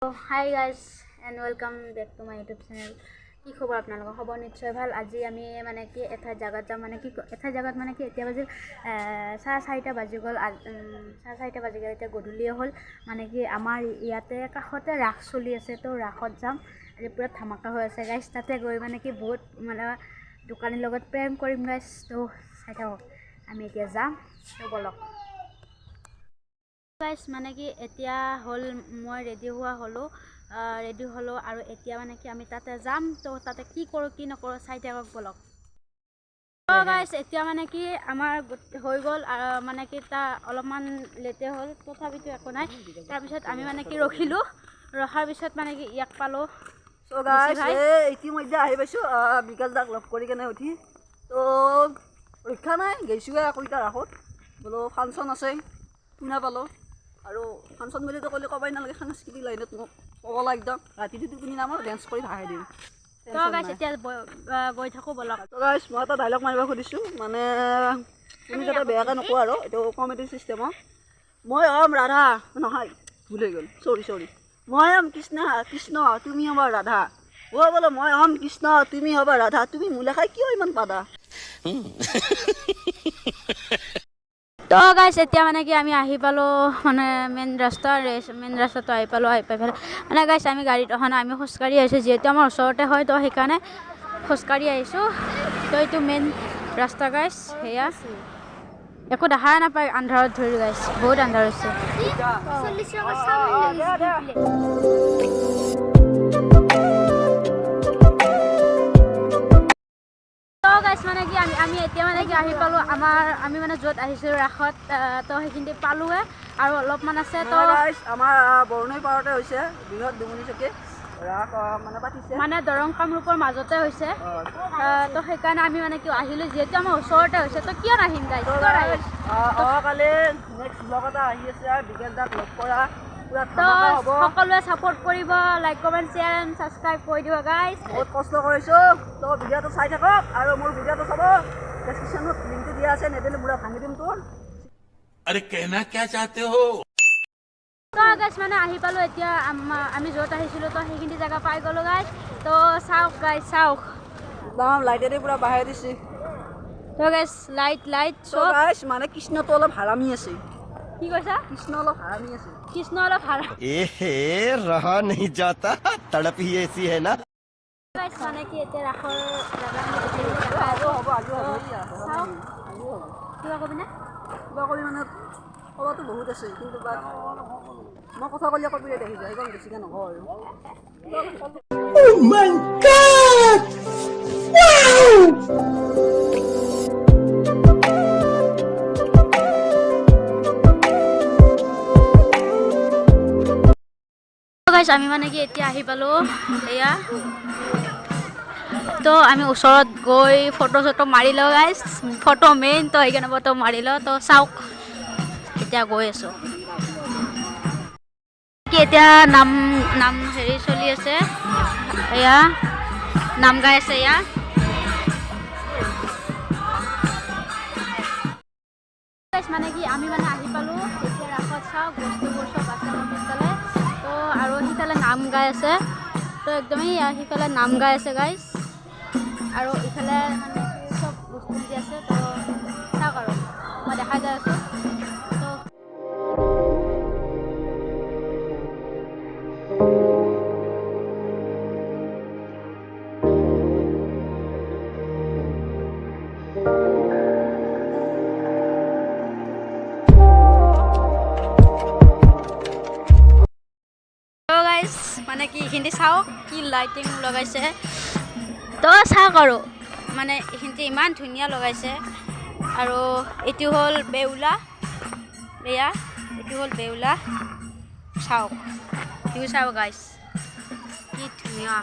Hi guys and welcome back to my YouTube channel. কি খবৰ আপোনালোকৰ খবৰ নিশ্চয় ভাল। আজি আমি মানে কি এটা জায়গাত যাম মানে কি এটা জায়গাত মানে কি এতিয়া বাজিল 4:30 বাজি গ'ল 4:30 বাজি গ'ল এতিয়া গধূলি হ'ল মানে কি আমাৰ ইয়াতে কাষতে ৰাস চলি আছে তো ৰাসত যাম আজি পুৰা ধামাকা হৈ আছে গাইস তাতে গৈ মানে কি বহুত মানে দোকানীৰ লগত প্ৰেম কৰিম গাইস তো চাই থাকক আমি এতিয়া যাম তো বলক গাইস মানে কি এতিয়া হল মই ৰেডি হলো আৰু এতিয়া মানে কি আমি তাতে যাম তো তাতে কি কৰো কি নকৰো চাই থাকক বলক তো গাইস এতিয়া মানে কি আমাৰ হৈ গ'ল মানে কি তা অলপমান লেটে হ'ল তথাপিতো একো নাই তাৰ পিছত আমি মানে কি ৰখাৰ পিছত মানে কি ইয়াক পালো So guys, ইতিমধ্যে আহি পাইছো বিকাশ দাক লগ কৰি কেনে উঠি তো ৰক্ষা নাই গৈছোৱে আকৌ এতিয়া ৰাসত বোলো ফাংচন আছে শুনা পালো আৰু ফাংচন বুলিতো ক'লে ক'বাই নালাগে সাংস্কৃতিক লাইনত মোক পগলা একদম ৰাতিটো টোপনি নামৰ ডেন্স কৰি ভাগাই দিম তো গাইস এতিয়া গৈ থাকো বলক তো গাইস মই এটা ডাইলগ মাৰিব খুজিছো মানে তুমি যাতে বেয়াকৈ নকওঁ আৰু এইটো কমেডি চিষ্টেমত মই ৰাধা নহয় ভুল হৈ গ'ল চৰি মই কৃষ্ণ তুমি হবা ৰাধা বোলো মই কৃষ্ণ তুমি হবা ৰাধা তুমি মোলে খাই কিয় ইমান পাদা তো গাইস এতিয়া মানে কি আমি আহি পালো মানে মেইন ৰাস্তাটো আহি পাই মানে গাইস আমি গাড়ীত অহা নাই আমি খোজকাঢ়ি আহিছোঁ যিহেতু আমাৰ ওচৰতে হয় তো সেইকাৰণে খোজকাঢ়ি আহিছোঁ তো এইটো মেইন ৰাস্তা গাইস সেয়া একো দেখা নাপায় আন্ধাৰত ধৰি গাইস বহুত আন্ধাৰ হৈছে মানে কি আমি এতিয়া মানে কি আহি পালো আমি মানে য'ত আহিছো ৰাসত তো সেইখিনি পালোৱে আৰু অলপমান আছে তো আমাৰ বৰণৈ পাৰতে হৈছে বৃহৎ দুমুনিচকী ৰাস মানে পাতিছে মানে দৰং কামৰূপৰ মাজতে হৈছে তো সেইকাৰণে আমি মানে কি আহিলো যিহেতু আমাৰ ওচৰতে হৈছে তো কিয় নাহিম গাইছ অহাকালি নেক্সট ব্লগ এটা আহি আছে বিকেশ দাক লগ কৰা তো সকলোৱে সাপোৰ্ট কৰিব like comment share and subscribe কৰি দিব গাইস বহুত কষ্ট কৰিছো তো ভিডিঅ'টো চাই থাকক আৰু মোৰ ভিডিঅ'টো চাব ডেসক্ৰিপশনত লিংকটো দিয়া আছে নেদিলে মুৰা ভাঙি দিম তোৰ अरे कहना क्या चाहते हो তো গাইস মানে আহি পালো এতিয়া আমি য'ত আহিছিলো তো সেইখিনি জায়গা পাই গলো গাইস তো চাওক গাইস চাওক একদম লাইটেৰে পুৰা বাহাই দিছে তো গাইস লাইট তো গাইস মানে কৃষ্ণটো অলপ হাৰামি আছে কি কৈছা কৃষ্ণ অলপ হাৰামি আছে কৃষ্ণ অলপ হাৰা रहा नहीं जाता तड़प ही ऐसी है ना গাইস মানে কি এতিয়া ৰাখৰ কিবা কবি না কিবা কৰি মানে ক'বাতো বহুত আছে কিন্তু মই কথা ক'লে কপিৰাইট আহি যায় সেইকাৰণে বেছিকৈ নকওঁ আৰু গাইস আমি মানে কি এতিয়া আহি পালো এয়া তো আমি ওচৰত গৈ ফটো মাৰি লওঁ গাইস ফটো মেইন তো সেইকাৰণে ফটো মাৰি লওঁ তো চাওক এতিয়া গৈ আছো কি এতিয়া নাম হেৰি চলি আছে এয়া নাম গাই আছে এয়া মানে কি আমি মানে আহি পালো এতিয়া ৰাসত চাওক বস্তুবোৰ চব আছে পিছফালে তো আৰু সিফালে নাম গাই আছে তো একদমেই সিফালে নাম গাই আছে গাইস আৰু ইফালে মানে চব বস্তু দি আছে তো চাওক আৰু মই দেখাই যাই আছো তো মানে কি এইখিনি চাওক কি লাইটিং লগাইছে তো চাওক আৰু মানে এইখিনি ইমান ধুনীয়া লগাইছে আৰু এইটো হ'ল বেউলা এয়া এইটো হ'ল বেউলা চাওক এইটো চাওক গাইছ কি ধুনীয়া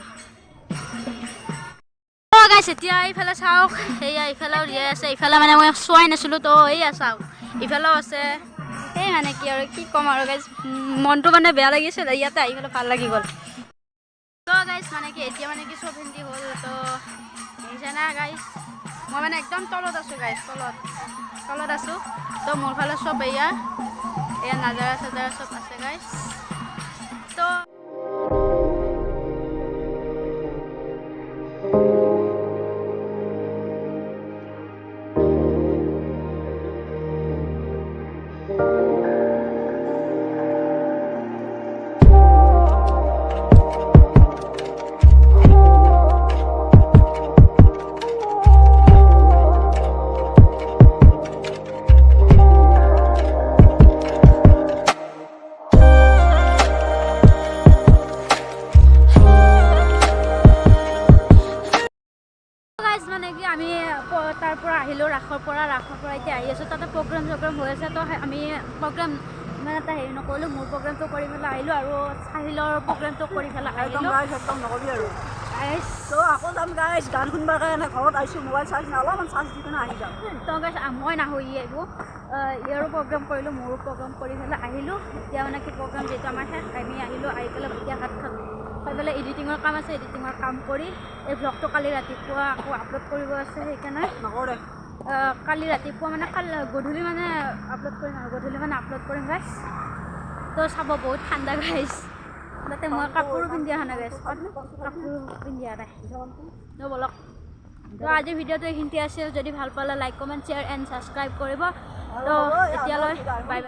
গাইছ এতিয়া এইফালে চাওক সেয়া ইফালেও ৰিয়াই আছে ইফালে মানে মই চোৱাই নাছিলোঁ তো এয়া চাওক ইফালেও আছে এই মানে কি আৰু কি ক'ম আৰু গাইছ মনটো মানে বেয়া লাগিছিল ইয়াতে আহি পেলাই ভাল লাগি গ'ল তো গাইছ মানে কি এতিয়া মানে কি চব হিন্দি হ'ল তো দেখিছে না গাইছ মই মানে একদম তলত আছোঁ গাইছ তলত আছোঁ তো মোৰ ফালে চব এয়া নাজাৰা চাজাৰা চব আছে গাইছ তো আছোঁ তাতে প্ৰগ্ৰাম হৈ আছে তো আমি প্ৰগ্ৰাম ইমান এটা হেৰি নকৰিলোঁ মোৰ প্ৰগ্ৰামটো কৰি পেলাই আহিলোঁ আৰু চাহিলৰ প্ৰগ্ৰামটো কৰি পেলাই একদম আহিলোঁ গাইছ একদম নকবি আৰু গাইছ তো আকৌ যাম গাইছ গান শুনবাৰ কাৰণে ঘৰত আহিছোঁ মোবাইল চাৰ্জ নাই অলপমান চাৰ্জ দি কিনে আহি যাম তো গাইছ মই নাহোঁ আহিব ইয়াৰো প্ৰগ্ৰাম কৰিলোঁ মোৰো প্ৰগ্ৰাম কৰি পেলাই আহিলোঁ এতিয়া মানে কি প্ৰগ্ৰাম যিহেতু আমাৰ শেষ আমি আহিলোঁ আহি পেলাই এতিয়া ভাত খাই পেলাই এডিটিঙৰ কাম আছে এডিটিঙৰ কাম কৰি এই ভ্লগটো কালি ৰাতিপুৱা আকৌ আপলোড কৰিব আছে সেইকাৰণে নকৰে কালি ৰাতিপুৱা মানে গধূলি মানে আপলোড কৰিম আৰু গধূলি মানে আপলোড কৰিম গাইছ তো চাব বহুত ঠাণ্ডা গাইছ তাতে মই কাপোৰো পিন্ধি অহা নাই গাইছ কাপোৰ পিন্ধি অহা নাই তো বলক তো আজিৰ ভিডিঅ'টো এইখিনিতে আছিল যদি ভাল পালে like comment share and subscribe কৰিব তো এতিয়ালৈ বাই বাই